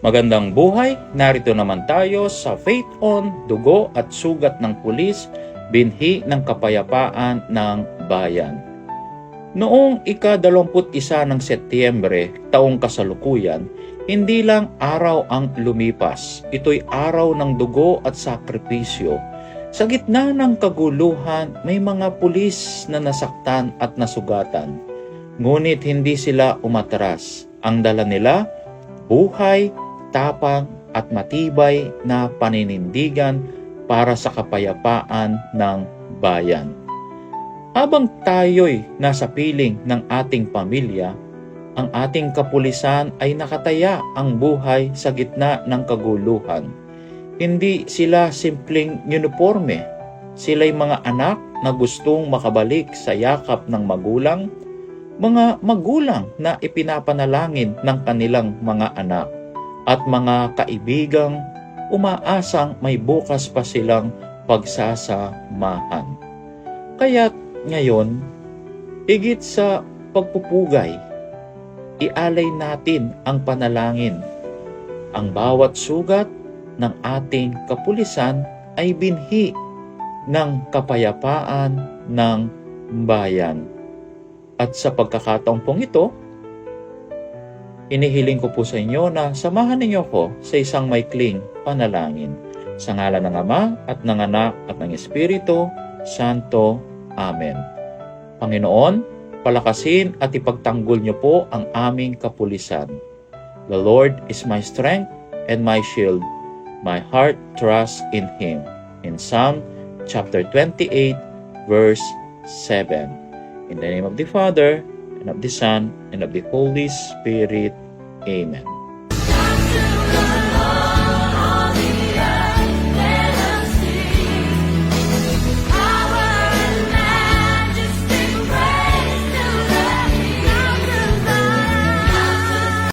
Magandang buhay, narito naman tayo sa Faith On, Dugo at Sugat ng Pulis, Binhi ng Kapayapaan ng Bayan. Noong ika-21 ng Setyembre, taong kasalukuyan, hindi lang araw ang lumipas, ito'y araw ng dugo at sakripisyo. Sa gitna ng kaguluhan, may mga pulis na nasaktan at nasugatan. Ngunit hindi sila umatras. Ang dala nila, buhay, tapang at matibay na paninindigan para sa kapayapaan ng bayan. Habang tayo'y nasa piling ng ating pamilya, ang ating kapulisan ay nakataya ang buhay sa gitna ng kaguluhan. Hindi sila simpleng uniforme. Sila'y mga anak na gustong makabalik sa yakap ng magulang, mga magulang na ipinapanalangin ng kanilang mga anak, at mga kaibigang umaasang may bukas pa silang pagsasamahan. Kaya't ngayon, higit sa pagpupugay, ialay natin ang panalangin. Ang bawat sugat ng ating kapulisan ay binhi ng kapayapaan ng bayan. At sa pagkakataong pong ito, inihiling ko po sa inyo na samahan ninyo ko sa isang maikling panalangin. Sa ngalan ng Ama at ng Anak at ng Espiritu Santo. Amen. Panginoon, palakasin at ipagtanggol niyo po ang aming kapulisan. The Lord is my strength and my shield. My heart trusts in Him. In Psalm chapter 28, verse 7. In the name of the Father, and of the Son, and of the Holy Spirit. Amen.